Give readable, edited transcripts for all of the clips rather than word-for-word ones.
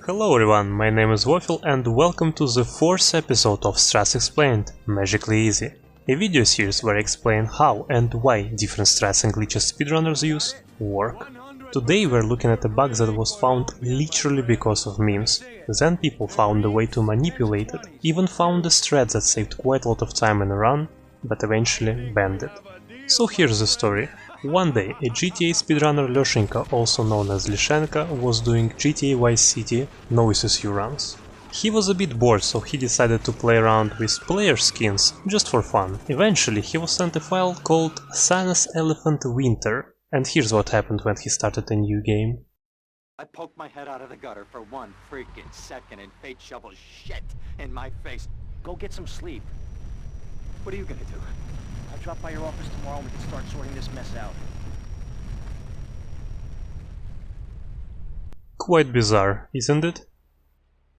Hello everyone, my name is Waffle and welcome to the 4th episode of Strats Explained, Magically Easy, a video series where I explain how and why different strats and glitches speedrunners use work. Today we're looking at a bug that was found literally because of memes. Then people found a way to manipulate it, even found a strat that saved quite a lot of time in a run, but eventually banned it. So here's the story. One day, a GTA speedrunner Loshinka, also known as Lishenka, was doing GTA Vice City no-SSU runs. He was a bit bored, so he decided to play around with player skins, just for fun. Eventually, he was sent a file called Sanus Elephant Winter, and here's what happened when he started a new game. I poked my head out of the gutter for 1 freaking second and fate shovels shit in my face. Go get some sleep. What are you gonna do? I'll drop by your office tomorrow and we can start sorting this mess out. Quite bizarre, isn't it?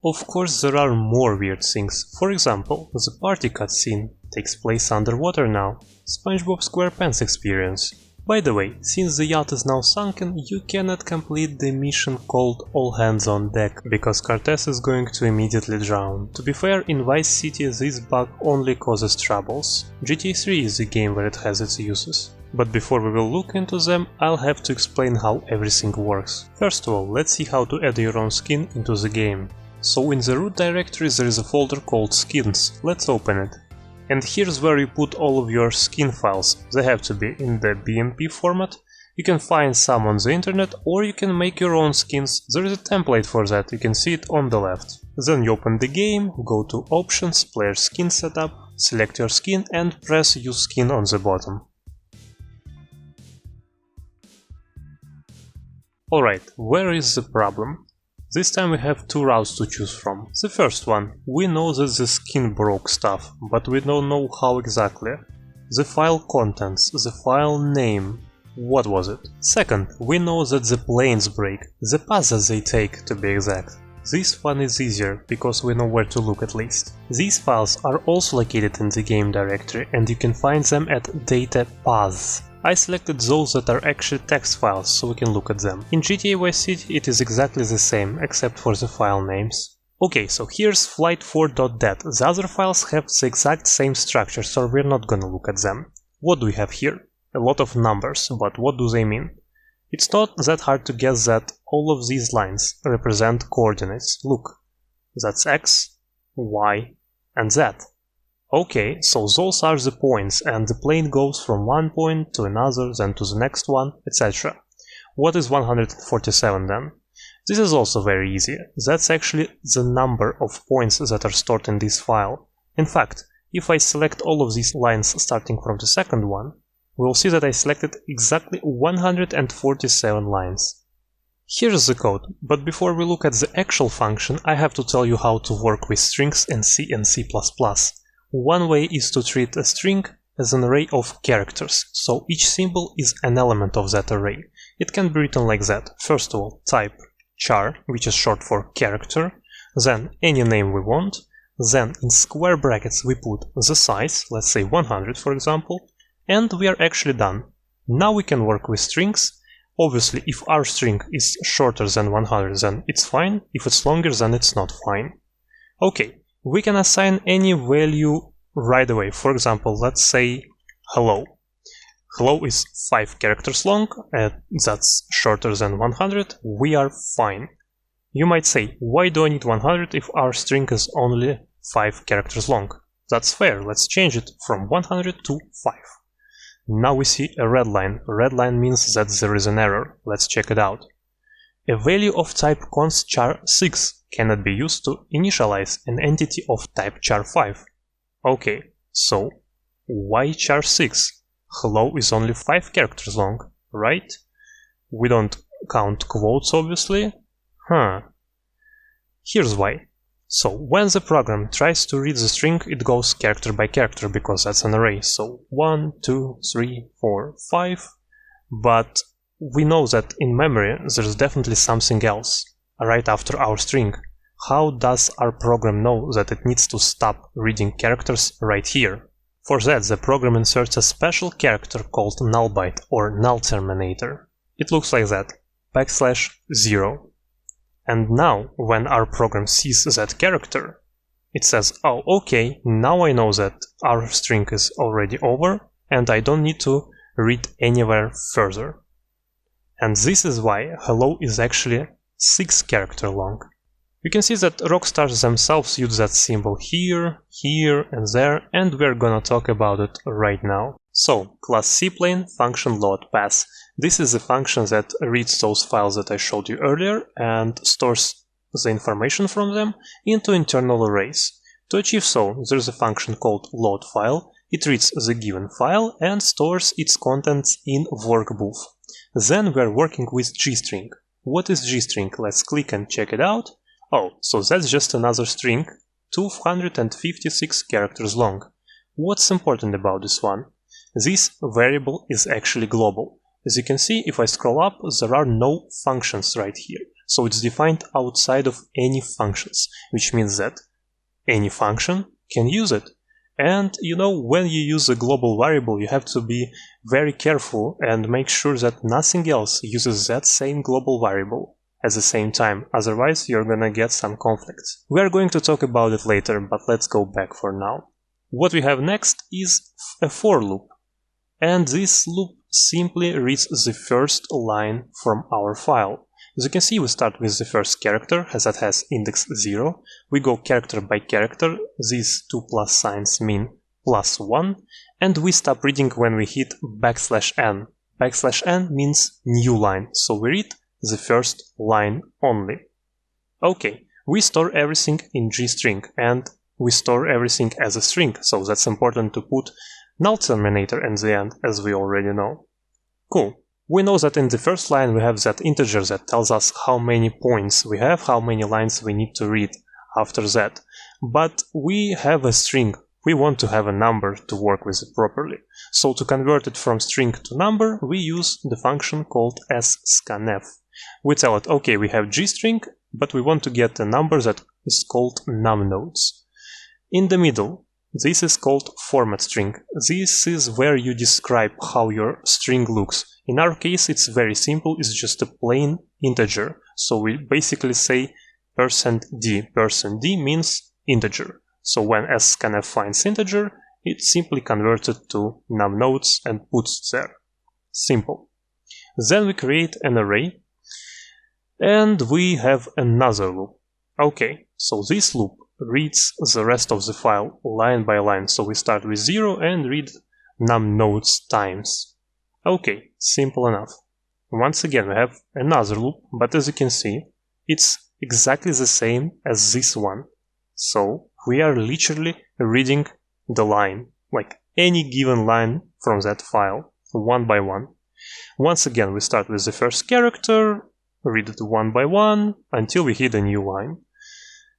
Of course there are more weird things. For example, the party cutscene takes place underwater now. SpongeBob SquarePants experience. By the way, since the yacht is now sunken, you cannot complete the mission called All Hands on Deck, because Cortez is going to immediately drown. To be fair, in Vice City this bug only causes troubles. GTA 3 is a game where it has its uses. But before we will look into them, I'll have to explain how everything works. First of all, let's see how to add your own skin into the game. So in the root directory there is a folder called skins. Let's open it. And here's where you put all of your skin files. They have to be in the BMP format. You can find some on the internet, or you can make your own skins. There is a template for that, you can see it on the left. Then you open the game, go to Options, Player Skin Setup, select your skin and press Use Skin on the bottom. Alright, where is the problem? This time we have two routes to choose from. The first one, we know that the skin broke stuff, but we don't know how exactly. The file contents, the file name, what was it? Second, we know that the planes break, the path that they take to be exact. This one is easier, because we know where to look at least. These files are also located in the game directory and you can find them at data paths. I selected those that are actually text files, so we can look at them. In GTA Vice City it is exactly the same, except for the file names. Okay, so here's flight4.dat. The other files have the exact same structure, so we're not gonna look at them. What do we have here? A lot of numbers, but what do they mean? It's not that hard to guess that all of these lines represent coordinates. Look, that's X, Y, and Z. Okay, so those are the points, and the plane goes from one point to another, then to the next one, etc. What is 147 then? This is also very easy. That's actually the number of points that are stored in this file. In fact, if I select all of these lines starting from the second one, we'll see that I selected exactly 147 lines. Here's the code, but before we look at the actual function, I have to tell you how to work with strings in C and C++. One way is to treat a string as an array of characters, so each symbol is an element of that array. It can be written like that. First of all, type char, which is short for character, then any name we want, then in square brackets we put the size, let's say 100 for example, and we are actually done. Now we can work with strings. Obviously, if our string is shorter than 100, then it's fine. If it's longer, then it's not fine. Okay. We can assign any value right away. For example, let's say hello. Hello is 5 characters long, and that's shorter than 100. We are fine. You might say, why do I need 100 if our string is only 5 characters long? That's fair, let's change it from 100 to 5. Now we see a red line. Red line means that there is an error. Let's check it out. A value of type const char 6 cannot be used to initialize an entity of type char 5. Okay, so why char 6? Hello is only 5 characters long, right? We don't count quotes obviously. Here's why. So when the program tries to read the string, it goes character by character because that's an array. So 1, 2, 3, 4, 5. But we know that in memory there's definitely something else right after our string. How does our program know that it needs to stop reading characters right here? For that, the program inserts a special character called nullbyte or null terminator. It looks like that, \0. And now, when our program sees that character, it says, oh, okay, now I know that our string is already over, and I don't need to read anywhere further. And this is why hello is actually 6 characters long. You can see that Rockstars themselves use that symbol here, here, and there, and we're gonna talk about it right now. So, class cplane function load pass. This is the function that reads those files that I showed you earlier and stores the information from them into internal arrays. To achieve so, there's a function called load file. It reads the given file and stores its contents in workbooth. Then we're working with gstring. What is gstring? Let's click and check it out. Oh, so that's just another string, 256 characters long. What's important about this one? This variable is actually global. As you can see, if I scroll up, there are no functions right here. So it's defined outside of any functions, which means that any function can use it. And you know, when you use a global variable, you have to be very careful and make sure that nothing else uses that same global variable at the same time, otherwise you're gonna get some conflicts. We are going to talk about it later, but let's go back for now. What we have next is a for loop, and this loop simply reads the first line from our file. As you can see, we start with the first character, as that has index 0. We go character by character, these 2 plus signs mean +1, and we stop reading when we hit \n. \n means new line, so we read the first line only. Okay, we store everything in gstring, and we store everything as a string, so that's important to put null terminator at the end, as we already know. Cool. We know that in the first line we have that integer that tells us how many points we have, how many lines we need to read after that. But we have a string. We want to have a number to work with it properly. So to convert it from string to number, we use the function called sscanf. We tell it, okay, we have gstring, but we want to get a number that is called numNodes. In the middle, this is called format string. This is where you describe how your string looks. In our case, it's very simple, it's just a plain integer. So we basically say %d. %d means integer. So when sscanf finds integer, it simply converts it to numNodes and puts it there. Simple. Then we create an array, and we have another loop. Okay, so this loop reads the rest of the file line by line. So we start with 0 and read numNodes times. Okay, simple enough. Once again, we have another loop, but as you can see, it's exactly the same as this one. So we are literally reading the line, like any given line from that file, one by one. Once again, we start with the first character, read it one by one until we hit a new line.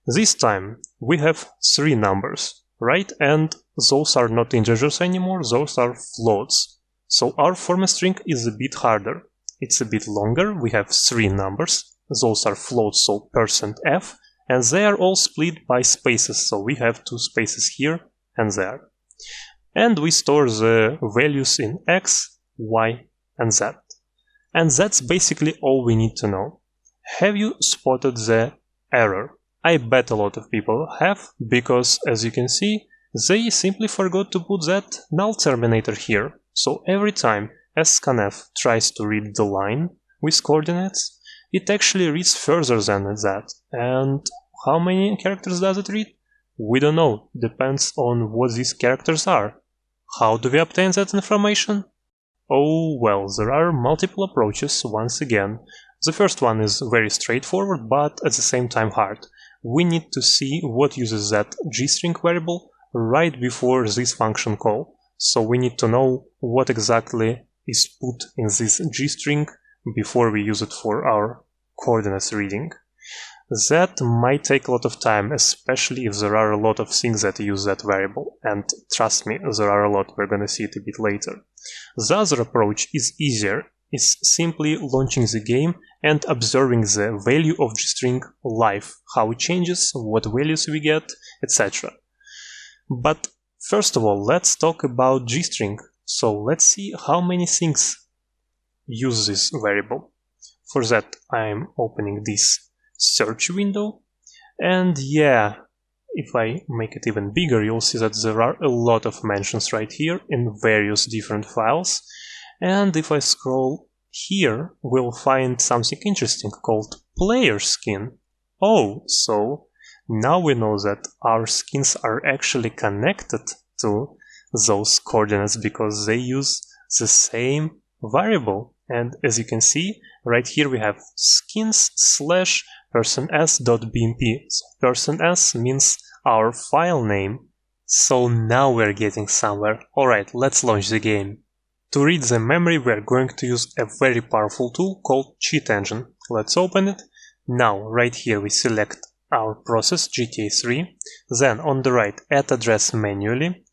This time we have 3 numbers, right? And those are not integers anymore, those are floats. So our format string is a bit harder. It's a bit longer, we have 3 numbers, those are floats, so %f, and they are all split by spaces, so we have 2 spaces here and there. And we store the values in x, y, and z. And that's basically all we need to know. Have you spotted the error? I bet a lot of people have, because as you can see, they simply forgot to put that null terminator here. So every time sscanf tries to read the line with coordinates, it actually reads further than that. And how many characters does it read? We don't know, depends on what these characters are. How do we obtain that information? Oh well, there are multiple approaches once again. The first one is very straightforward, but at the same time hard. We need to see what uses that gstring variable right before this function call. So we need to know what exactly is put in this gstring before we use it for our coordinates reading. That might take a lot of time, especially if there are a lot of things that use that variable. And trust me, there are a lot, we're gonna see it a bit later. The other approach is easier. It's simply launching the game and observing the value of gstring live, how it changes, what values we get, etc. But first of all, let's talk about gstring. So let's see how many things use this variable. For that, I'm opening this search window. And yeah, if I make it even bigger, you'll see that there are a lot of mentions right here in various different files. And if I scroll here, we'll find something interesting called player skin. Oh, so now we know that our skins are actually connected to those coordinates because they use the same variable. And as you can see, right here we have skins/persons.bmp. So persons means our file name. So now we're getting somewhere. Alright, let's launch the game. To read the memory, we're going to use a very powerful tool called Cheat Engine. Let's open it. Now, right here we select our process GTA 3. Then on the right, add address manually.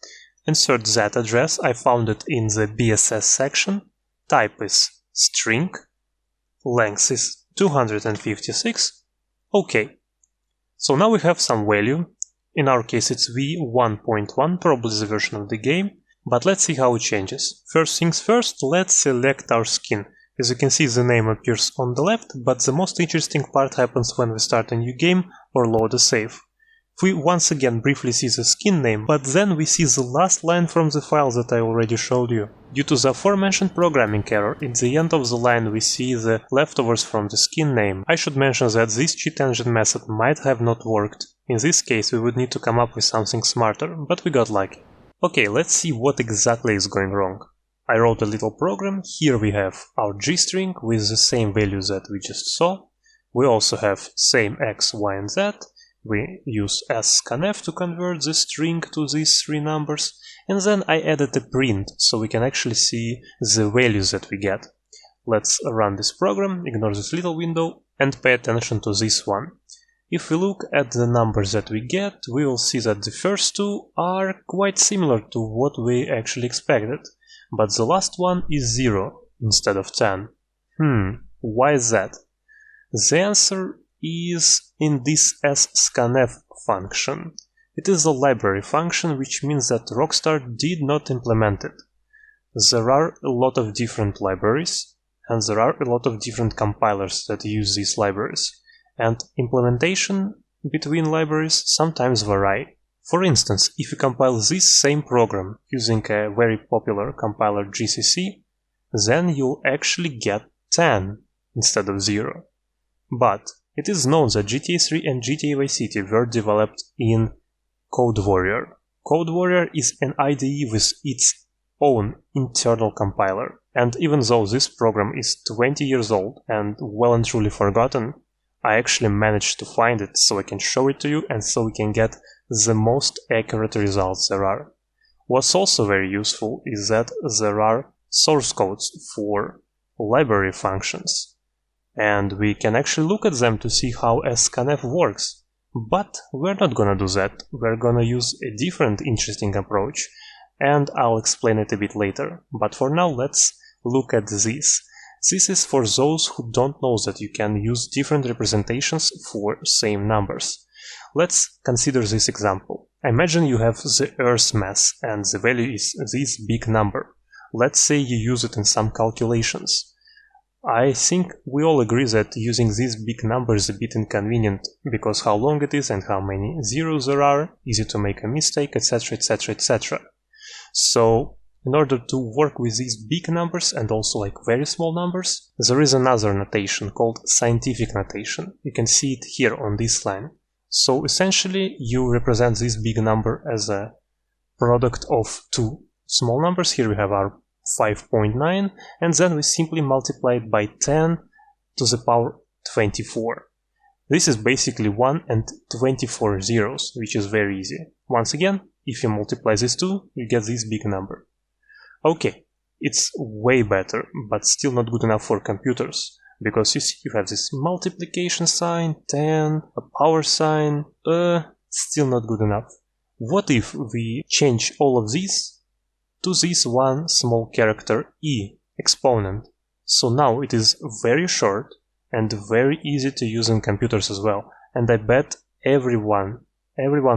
Insert that address. I found it in the BSS section. Type is string. Length is 256. OK. So now we have some value. In our case it's v1.1, probably the version of the game. But let's see how it changes. First things first, let's select our skin. As you can see, the name appears on the left, but the most interesting part happens when we start a new game or load a save. We once again briefly see the skin name, but then we see the last line from the file that I already showed you. Due to the aforementioned programming error, at the end of the line we see the leftovers from the skin name. I should mention that this cheat engine method might have not worked. In this case we would need to come up with something smarter, but we got lucky. Okay, let's see what exactly is going wrong. I wrote a little program. Here we have our G-string with the same values that we just saw. We also have same X, Y, and Z. We use scanf to convert the string to these three numbers. And then I added a print, so we can actually see the values that we get. Let's run this program, ignore this little window, and pay attention to this one. If we look at the numbers that we get, we will see that the first two are quite similar to what we actually expected. But the last one is 0 instead of 10. Why is that? The answer is in this scanf function. It is a library function, which means that Rockstar did not implement it. There are a lot of different libraries, and there are a lot of different compilers that use these libraries. And implementation between libraries sometimes vary. For instance, if you compile this same program using a very popular compiler GCC, then you'll actually get 10 instead of 0. But it is known that GTA 3 and GTA Vice City were developed in CodeWarrior. CodeWarrior is an IDE with its own internal compiler. And even though this program is 20 years old and well and truly forgotten, I actually managed to find it so I can show it to you and so we can get the most accurate results there are. What's also very useful is that there are source codes for library functions, and we can actually look at them to see how scanf works. But we're not gonna do that. We're gonna use a different interesting approach, and I'll explain it a bit later. But for now, let's look at this. This is for those who don't know that you can use different representations for same numbers. Let's consider this example. Imagine you have the Earth's mass and the value is this big number. Let's say you use it in some calculations. I think we all agree that using this big number is a bit inconvenient because how long it is and how many zeros there are, easy to make a mistake, etc, etc, etc. So in order to work with these big numbers and also like very small numbers, there is another notation called scientific notation. You can see it here on this line. So essentially you represent this big number as a product of two small numbers. Here we have our 5.9 and then we simply multiply it by 10 to the power 24. This is basically 1 and 24 zeros, which is very easy. Once again, if you multiply these two, you get this big number. Okay, it's way better, but still not good enough for computers, because you see you have this multiplication sign, 10, a power sign, still not good enough. What if we change all of these to this one small character e, exponent? So now it is very short and very easy to use in computers as well, and I bet everyone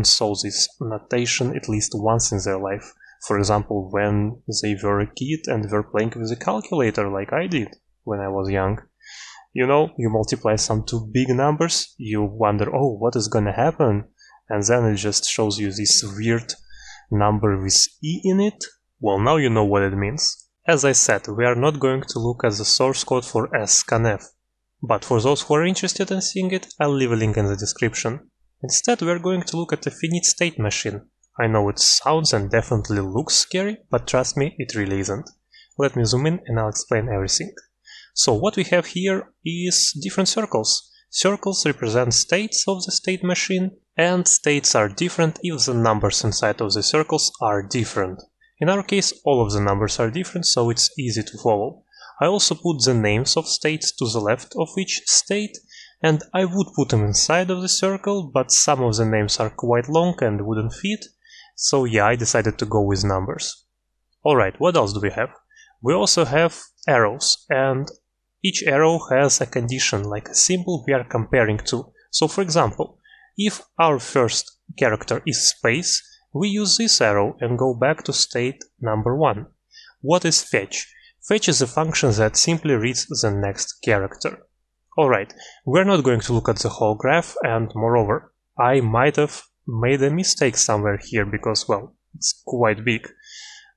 saw this notation at least once in their life. For example, when they were a kid and were playing with a calculator like I did when I was young. You know, you multiply some two big numbers, you wonder, oh, what is gonna happen? And then it just shows you this weird number with E in it. Well, now you know what it means. As I said, we are not going to look at the source code for scanf. But for those who are interested in seeing it, I'll leave a link in the description. Instead, we are going to look at a finite state machine. I know it sounds and definitely looks scary, but trust me, it really isn't. Let me zoom in and I'll explain everything. So what we have here is different circles. Circles represent states of the state machine, and states are different if the numbers inside of the circles are different. In our case, all of the numbers are different, so it's easy to follow. I also put the names of states to the left of each state, and I would put them inside of the circle, but some of the names are quite long and wouldn't fit, so yeah, I decided to go with numbers. Alright, what else do we have? We also have arrows, and each arrow has a condition, like a symbol we are comparing to. So for example, if our first character is space, we use this arrow and go back to state number 1. What is fetch? Fetch is a function that simply reads the next character. Alright, we're not going to look at the whole graph, and moreover, I might have made a mistake somewhere here because, well, it's quite big.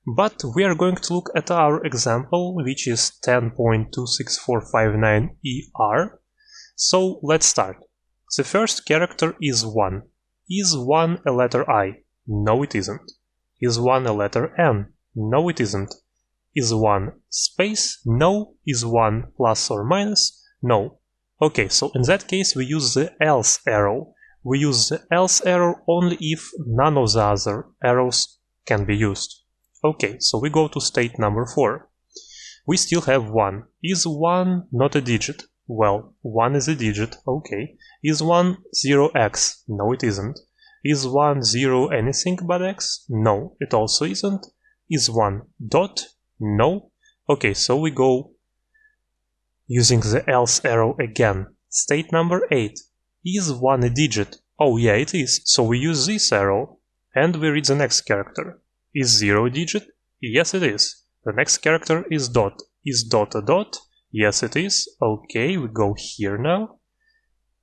But we are going to look at our example, which is 10.26459ER. So let's start. The first character is 1. Is 1 a letter I? No, it isn't. Is 1 a letter N? No, it isn't. Is 1 space? No. Is 1 plus or minus? No. Okay, so in that case we use the else arrow. We use the else arrow only if none of the other arrows can be used. Okay, so we go to state number 4. We still have 1. Is 1 not a digit? Well, 1 is a digit, okay. Is 1 0x? No, it isn't. Is 1 0 anything but x? No, it also isn't. Is 1 dot? No. Okay, so we go using the else arrow again. State number 8. Is 1 a digit? Oh yeah, it is. So we use this arrow and we read the next character. Is 0 a digit? Yes, it is. The next character is dot. Is dot a dot? Yes, it is. Okay, we go here now.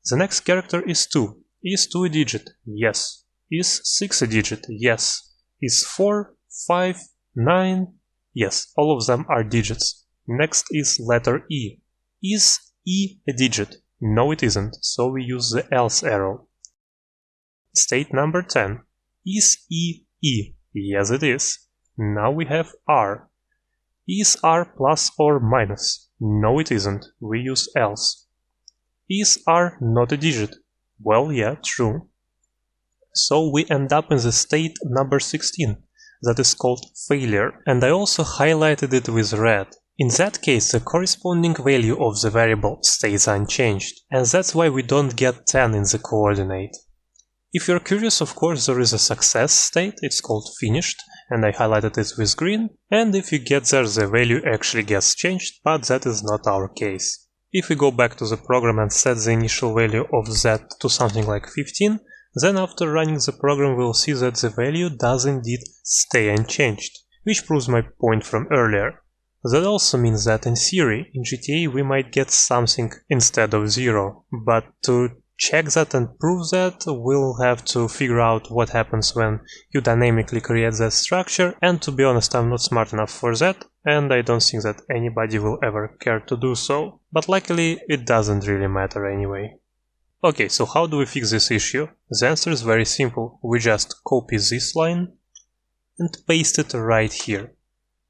The next character is 2. Is 2 a digit? Yes. Is 6 a digit? Yes. Is 4, 5, 9? Yes, all of them are digits. Next is letter E. Is E a digit? No, it isn't, so we use the else arrow. State number 10. Is E E? Yes, it is. Now we have R. Is R plus or minus? No, it isn't. We use else. Is R not a digit? Well, yeah, true. So we end up in the state number 16, that is called failure, and I also highlighted it with red. In that case, the corresponding value of the variable stays unchanged, and that's why we don't get 10 in the coordinate. If you're curious, of course, there is a success state, it's called finished, and I highlighted it with green, and if you get there, the value actually gets changed, but that is not our case. If we go back to the program and set the initial value of z to something like 15, then after running the program we'll see that the value does indeed stay unchanged, which proves my point from earlier. That also means that in theory, in GTA we might get something instead of 0, but to check that and prove that, we'll have to figure out what happens when you dynamically create that structure, and to be honest, I'm not smart enough for that, and I don't think that anybody will ever care to do so. But luckily, it doesn't really matter anyway. Okay, so how do we fix this issue? The answer is very simple. We just copy this line and paste it right here.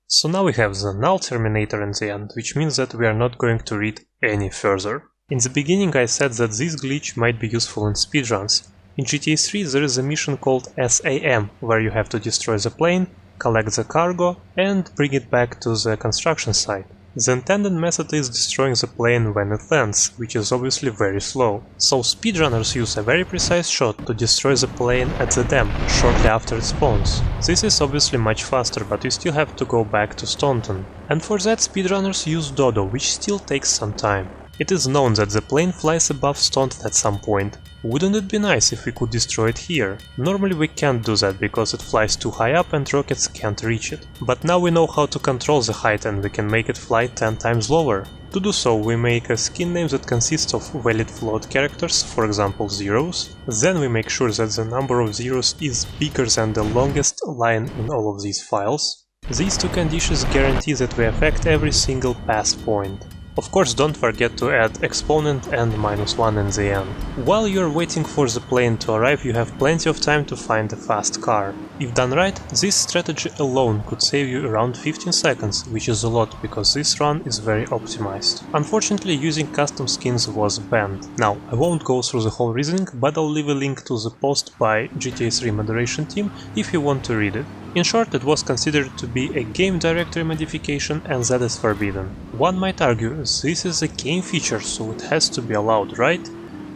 So now we have the null terminator in the end, which means that we are not going to read any further. In the beginning I said that this glitch might be useful in speedruns. In GTA 3 there is a mission called SAM, where you have to destroy the plane, collect the cargo and bring it back to the construction site. The intended method is destroying the plane when it lands, which is obviously very slow. So speedrunners use a very precise shot to destroy the plane at the dam, shortly after it spawns. This is obviously much faster, but you still have to go back to Staunton. And for that speedrunners use Dodo, which still takes some time. It is known that the plane flies above Staunton at some point. Wouldn't it be nice if we could destroy it here? Normally we can't do that because it flies too high up and rockets can't reach it. But now we know how to control the height and we can make it fly 10 times lower. To do so, we make a skin name that consists of valid float characters, for example zeros. Then we make sure that the number of zeros is bigger than the longest line in all of these files. These two conditions guarantee that we affect every single pass point. Of course, don't forget to add exponent and -1 in the end. While you're waiting for the plane to arrive, you have plenty of time to find a fast car. If done right, this strategy alone could save you around 15 seconds, which is a lot because this run is very optimized. Unfortunately, using custom skins was banned. Now, I won't go through the whole reasoning, but I'll leave a link to the post by GTA 3 moderation team if you want to read it. In short, it was considered to be a game directory modification and that is forbidden. One might argue, this is a game feature, so it has to be allowed, right?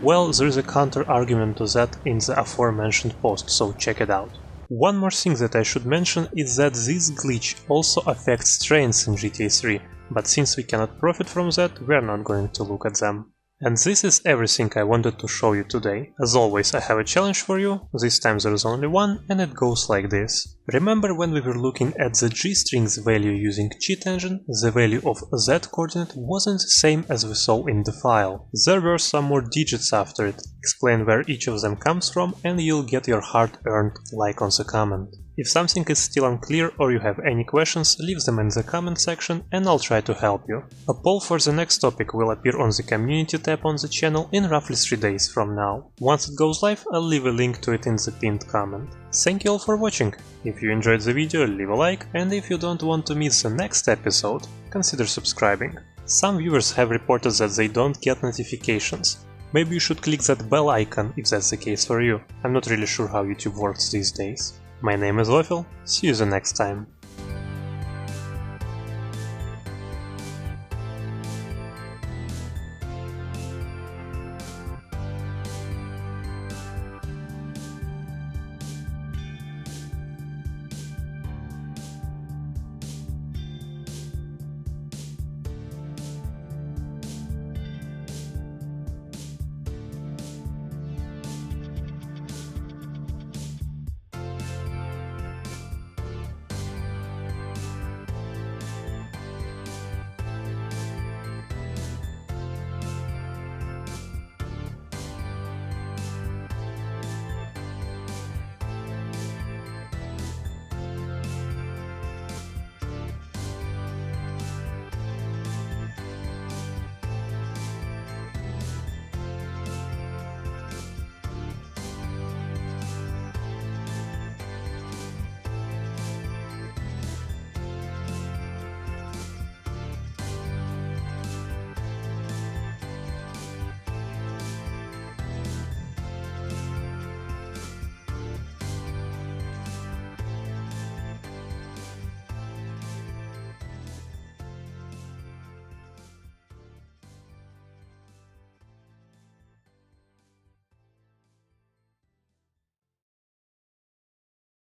Well, there is a counter-argument to that in the aforementioned post, so check it out. One more thing that I should mention is that this glitch also affects trains in GTA 3, but since we cannot profit from that, we are not going to look at them. And this is everything I wanted to show you today. As always, I have a challenge for you, this time there is only one, and it goes like this. Remember when we were looking at the g-strings value using cheat engine, the value of z coordinate wasn't the same as we saw in the file. There were some more digits after it. Explain where each of them comes from and you'll get your hard-earned like on the comment. If something is still unclear or you have any questions, leave them in the comment section and I'll try to help you. A poll for the next topic will appear on the community tab on the channel in roughly 3 days from now. Once it goes live, I'll leave a link to it in the pinned comment. Thank you all for watching. If you enjoyed the video, leave a like, and if you don't want to miss the next episode, consider subscribing. Some viewers have reported that they don't get notifications. Maybe you should click that bell icon if that's the case for you. I'm not really sure how YouTube works these days. My name is Vofil, see you the next time.